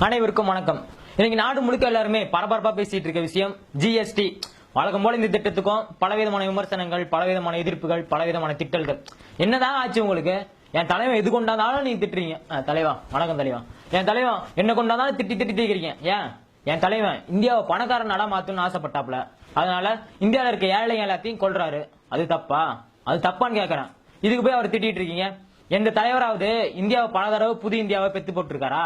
அனைவருக்கும் வணக்கம். இன்னைக்கு நாடு முழுக்க எல்லாருமே பரபரப்பா பேசிட்டு இருக்க விஷயம் ஜிஎஸ்டி. வழக்கம் போல இந்த திட்டத்துக்கும் பலவிதமான விமர்சனங்கள், பலவிதமான எதிர்ப்புகள், பலவிதமான திட்டல்கள். என்னதான் ஆச்சு உங்களுக்கு? என் தலைவன் எது கொண்டாந்தாலும் நீங்க திட்டுறீங்க. தலைவா வணக்கம் தலைவா. என் தலைவன் என்ன கொண்டாந்தாலும் திட்டி திட்டி தீக்கிறீங்க. ஏன்? என் தலைவன் இந்தியாவை பணக்கார நாடா மாத்தணும்னு ஆசைப்பட்டாப்ல. அதனால இந்தியாவில இருக்க ஏழை எல்லாத்தையும் கொள்றாரு. அது தப்பா? அது தப்பான்னு கேக்குறேன். இதுக்கு போய் அவர் திட்டிட்டு இருக்கீங்க. எந்த தலைவராவது இந்தியாவை பல தடவை புது இந்தியாவை பெத்து போட்டிருக்காரா?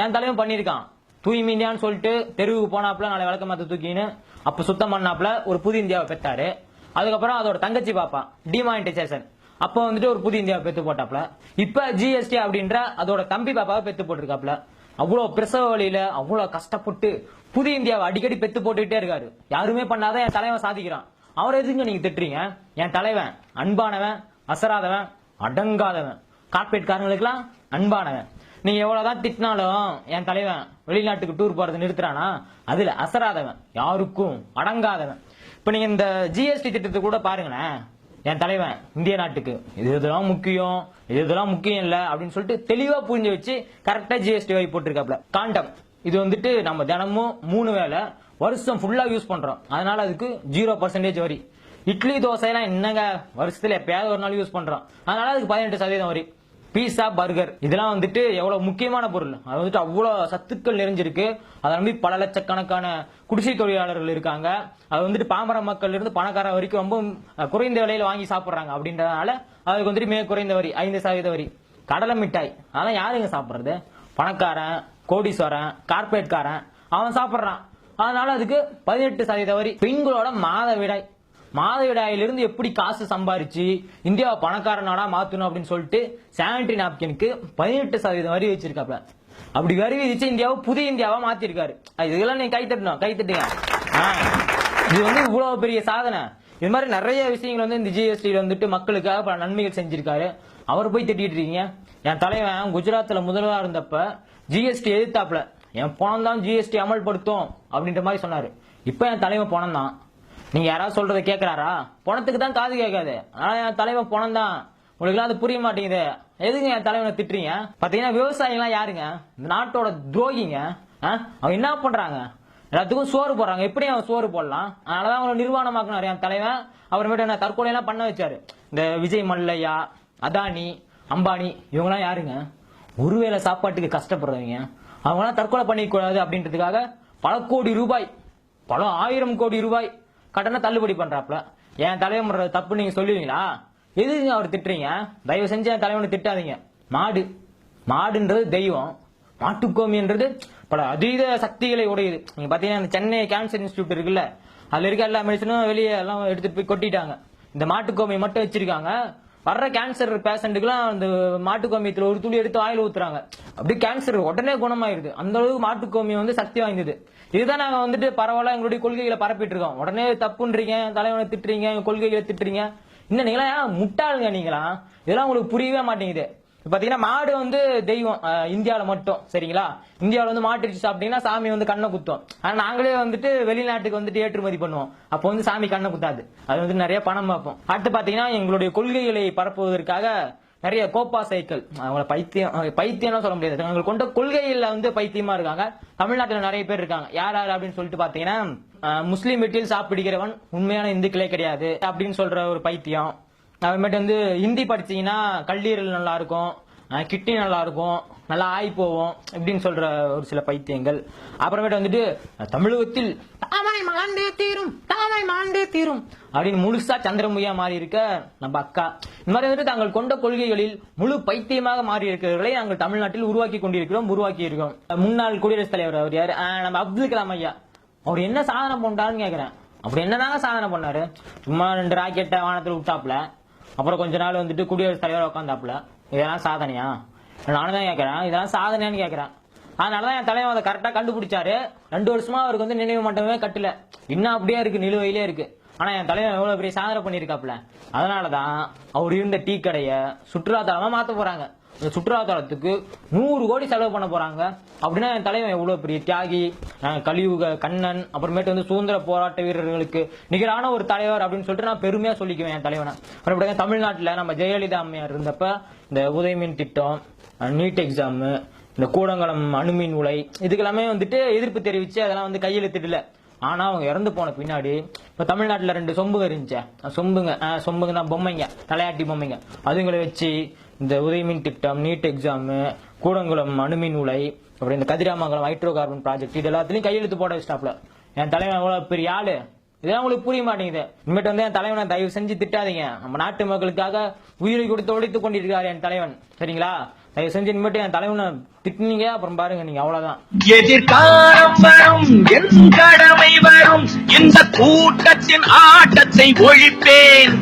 என் தலைவன் பண்ணிருக்கான். தூய்மை இந்தியான்னு சொல்லிட்டு தெருவுக்கு போனாப்ல, நாளை விளக்க மாத்த தூக்கின்னு அப்ப சுத்தம் பண்ணாப்ல ஒரு புது இந்தியாவை பெற்றாரு. அதுக்கப்புறம் அதோட தங்கச்சி பாப்பா டிமானிட்டைசேஷன் அப்ப வந்துட்டு ஒரு புது இந்தியாவை பெத்து போட்டாப்ல. இப்ப ஜிஎஸ்டி அப்படின்ற அதோட தம்பி பாப்பாவை பெத்து போட்டிருக்காப்ல. அவ்வளவு பிரசவ வழியில அவ்வளவு கஷ்டப்பட்டு புது இந்தியாவை அடிக்கடி பெத்து போட்டுக்கிட்டே இருக்காரு. யாருமே பண்ணாத என் தலைவன் சாதிக்கிறான். அவரை எதுங்க நீங்க திட்டுறீங்க? என் தலைவன் அன்பானவன், அசராதவன், அடங்காதவன், கார்பரேட் காரங்களுக்கெல்லாம் அன்பானவன். நீங்க எவ்வளவுதான் திட்டினாலும் என் தலைவன் வெளிநாட்டுக்கு டூர் போறது நிறுத்துறானா? அதுல அசராதவன், யாருக்கும் அடங்காதவன். இப்ப நீங்க இந்த ஜிஎஸ்டி திட்டத்தை கூட பாருங்களேன். என் தலைவன் இந்திய நாட்டுக்கு இதெல்லாம் முக்கியம், இதெல்லாம் முக்கியம் இல்ல அப்படின்னு சொல்லிட்டு தெளிவா புரிஞ்சு வச்சு கரெக்டா ஜிஎஸ்டி வரி போட்டிருக்காப்ல. காண்டம் இது வந்துட்டு நம்ம தினமும் 3 வேளை வருஷம் ஃபுல்லா யூஸ் பண்றோம். அதனால அதுக்கு 0% வரி. இட்லி தோசை எல்லாம் என்னங்க வருஷத்துல எப்பயாவது ஒரு நாள் யூஸ் பண்றோம். அதனால அதுக்கு 18% வரி. பீஸா, பர்கர் இதெல்லாம் வந்துட்டு எவ்வளவு முக்கியமான பொருள். அது வந்துட்டு அவ்வளவு சத்துக்கள் நிறைஞ்சிருக்கு. அதை நம்பி பல லட்சக்கணக்கான குடிசை தொழிலாளர்கள் இருக்காங்க. அது வந்துட்டு பாமர மக்கள் இருந்து பணக்கார வரைக்கும் ரொம்ப குறைந்த விலையில வாங்கி சாப்பிடுறாங்க. அப்படின்றதுனால அதுக்கு வந்துட்டு மிக குறைந்த வரி 5% வரி. கடலை மிட்டாய் அதெல்லாம் யாருங்க சாப்பிடுறது? பணக்காரன், கோடீஸ்வரன், கார்பரேட்காரன் அவன் சாப்பிடுறான். அதனால அதுக்கு 18% வரி. பெண்களோட மாதவிடாயிலிருந்து எப்படி காசு சம்பாரிச்சு இந்தியாவை பணக்கார நாடா மாத்தணும் அப்படின்னு சொல்லிட்டு சானிட்டரி நாப்கினுக்கு 18% வரி வச்சிருக்காப்ல. அப்படி வரி விதிச்சு இந்தியாவை புதிய இந்தியாவா மாத்திருக்காரு. இதெல்லாம் நீங்க கைத்தட்டுங்க. இது வந்து இவ்வளவு பெரிய சாதனை. இது மாதிரி நிறைய விஷயங்கள் வந்து இந்த ஜிஎஸ்டி வந்துட்டு மக்களுக்காக பல நன்மைகள் செஞ்சிருக்காரு. அவர் போய் திட்டிட்டு இருக்கீங்க. என் தலைவன் குஜராத்ல முதல்வரா இருந்தப்ப ஜிஎஸ்டி எதிர்த்தாப்ல. என் பணம் தான் ஜிஎஸ்டி அமல்படுத்தும் அப்படின்ற மாதிரி சொன்னாரு. இப்ப என் தலைவன் பணம் தான். நீங்க யாராவது சொல்றதை கேட்கிறாரா? பணத்துக்கு தான் காது கேட்காது. ஆனா என் தலைவன் பணம் தான். உங்களுக்கு அது புரிய மாட்டேங்குது. எதுங்க என் தலைவனை திட்டுறீங்க? பாத்தீங்கன்னா விவசாயிகள் யாருங்க? இந்த நாட்டோட துரோகிங்க. அவங்க என்ன பண்றாங்க? எல்லாத்துக்கும் சோறு போடுறாங்க. எப்படி அவன் சோறு போடலாம்? அதனாலதான் அவங்களை நிர்வாணமாக்குனாரு என் தலைவன். அப்புறமேட்டு என்ன தற்கொலை எல்லாம் பண்ண வச்சாரு. இந்த விஜய் மல்லையா, அதானி, அம்பானி இவங்கெல்லாம் யாருங்க? ஒருவேளை சாப்பாட்டுக்கு கஷ்டப்படுறவங்க. அவங்களாம் தற்கொலை பண்ணிக்க கூடாது அப்படின்றதுக்காக பல கோடி ரூபாய், பல 1000 கோடி ரூபாய் கடனை தள்ளுபடி பண்றாப்ல. என் தலைவன் பண்றது தப்பு நீங்க சொல்லுவீங்களா? எதுங்க அவர் திட்டுறீங்க? தயவு செஞ்சு என் தலைவனை திட்டாதீங்க. மாடுன்றது தெய்வம். மாட்டுக்கோமின்றது பல அதீத சக்திகளை உடையது. நீங்க பாத்தீங்கன்னா இந்த சென்னை கேன்சர் இன்ஸ்டிடியூட் இருக்குல்ல, அதுல இருக்க எல்லா மெடிசனும் வெளியே எல்லாம் எடுத்துட்டு போய் கொட்டிட்டாங்க. இந்த மாட்டுக்கோமியை மட்டும் வச்சிருக்காங்க. வர்ற கேன்சர் பேஷண்ட்டுக்குலாம் அந்த மாட்டுக்கோமியத்துல ஒரு துளி எடுத்து ஆயில் ஊத்துறாங்க. அப்படி கேன்சர் உடனே குணமாயிருது. அந்த அளவுக்கு மாட்டுக்கோமியம் வந்து சக்தி வாய்ந்தது. இதுதான் நாங்க வந்துட்டு பரவாயில்ல எங்களுடைய கொள்கைகளை பரப்பிட்டு இருக்கோம். உடனே தப்புன்றீங்க, தலைவனை திட்டுறீங்க, கொள்கைகளை திட்டுறீங்க. இன்னும் நீங்களா முட்டாளுங்க. நீங்களா இதெல்லாம் உங்களுக்கு புரியவே மாட்டேங்குது. பாத்தீங்கன்னா மாடு வந்து தெய்வம் இந்தியாவில மட்டும். சரிங்களா? இந்தியாவில வந்து மாட்டு இறைச்சி சாப்பிட்டீங்கன்னா சாமி வந்து கண்ணை குத்தும். ஆனா நாங்களே வந்துட்டு வெளிநாட்டுக்கு வந்துட்டு ஏற்றுமதி பண்ணுவோம். அப்போ வந்து சாமி கண்ணை குத்தாது. அது வந்து நிறைய பணம் பார்ப்போம். அடுத்து பாத்தீங்கன்னா எங்களுடைய கொள்கைகளை பரப்புவதற்காக நிறைய கோப்பா சைக்கிள், அவங்கள பைத்தியம் சொல்ல முடியாது. அவங்க கொண்ட கொள்கையில வந்து பைத்தியமா இருக்காங்க. தமிழ்நாட்டில் நிறைய பேர் இருக்காங்க. யார் அப்படின்னு சொல்லிட்டு பாத்தீங்கன்னா முஸ்லீம் வீட்டில் சாப்பிடுகிறவன் உண்மையான இந்துக்களே கிடையாது அப்படின்னு சொல்ற ஒரு பைத்தியம். அப்புறமேட்டு வந்து ஹிந்தி படிச்சீங்கன்னா கல்லீரல் நல்லா இருக்கும், கிட்னி நல்லா இருக்கும், நல்லா ஆய் போவோம் இப்படின்னு சொல்ற ஒரு சில பைத்தியங்கள். அப்புறமேட்டு வந்துட்டு தமிழகத்தில் தாமரை மாண்டே தீரும் அப்படின்னு முழுசா சந்திரமுகியா மாறி இருக்க நம்ம அக்கா. இந்த மாதிரி வந்துட்டு தாங்கள் கொண்ட கொள்கைகளில் முழு பைத்தியமாக மாறி இருக்கிறவர்களை நாங்கள் தமிழ்நாட்டில் உருவாக்கி இருக்கோம். முன்னாள் குடியரசுத் தலைவர் அவர் யாரு? நம்ம அப்துல் கலாம் ஐயா. அவர் என்ன சாதனை பண்ணாருன்னு கேக்குறேன். அப்படி என்னதாங்க சாதனை பண்ணாரு? சும்மா 2 ராக்கெட்டை வானத்தில் விட்டாப்ல. அப்புறம் கொஞ்ச நாள் வந்துட்டு குடியரசுத் தலைவர் உட்காந்தாப்புல. இதெல்லாம் சாதனையா? நானும் தான் கேட்கறேன். இதெல்லாம் சாதனையான்னு கேட்கறேன். அதனாலதான் என் தலைவன் அதை கரெக்டா கண்டுபிடிச்சாரு. 2 வருஷமா அவருக்கு வந்து நினைவு மண்டபமே கட்டல. இன்னும் அப்படியே இருக்கு, நிலுவையிலே இருக்கு. ஆனா என் தலைவன் எவ்வளவு பெரிய சாதனை பண்ணிருக்காப்ல. அதனாலதான் அவர் இருந்த டீ கடைய சுற்றுலாத்தலமா மாத்த போறாங்க. இந்த சுற்றுலாத்தலத்துக்கு 100 கோடி செலவு பண்ண போறாங்க. அப்படின்னா என் தலைவன் எவ்வளவு பெரிய தியாகி, கலியுக கண்ணன், அப்புறமேட்டு வந்து சுதந்திர போராட்ட வீரர்களுக்கு நிகரான ஒரு தலைவர் அப்படின்னு சொல்லிட்டு நான் பெருமையா சொல்லிக்குவேன் என் தலைவனை. அப்புறம் தமிழ்நாட்டில் நம்ம ஜெயலலிதா அம்மையார் இருந்தப்ப இந்த உதயமின் திட்டம், நீட் எக்ஸாம், இந்த கூடங்குளம் அணுமின் உலை இதுக்கெல்லாமே வந்துட்டு எதிர்ப்பு தெரிவிச்சு அதெல்லாம் வந்து கையெழுத்திடல. ஆனா அவங்க இறந்து போன பின்னாடி இப்ப தமிழ்நாட்டுல 2 சொம்புங்க இருந்துச்சு, சொம்புங்க தான் பொம்மைங்க, தலையாட்டி பொம்மைங்க, அதுங்களை வச்சு இந்த உதயமின் திட்டம், நீட் எக்ஸாம், கூடங்குளம் அணுமின் உலை, அப்புறம் இந்த கதிராமங்கலம் ஹைட்ரோ கார்பன் ப்ராஜெக்ட் இது எல்லாத்துலயும் கையெழுத்து போட வச்சிட்டாப்ல. என் தலைவன் எவ்வளவு பெரிய ஆளு, இதெல்லாம் உங்களுக்கு புரிய மாட்டேங்குது. இனிமேட்டு வந்து என் தலைவனை தயவு செஞ்சு திட்டாதீங்க. நம்ம நாட்டு மக்களுக்காக உயிரை கொடுத்து ஒழித்துக் கொண்டிருக்கிறார் என் தலைவன், சரிங்களா? தயவு செஞ்சு இனிமேட்டு என் தலைவனை திட்டுனீங்க அப்புறம் பாருங்க நீங்க அவ்வளவுதான். எதிர்காலம் வரும், என் கடமை வரும், இந்த கூட்டத்தின் ஆட்டத்தை ஒழிப்பேன்.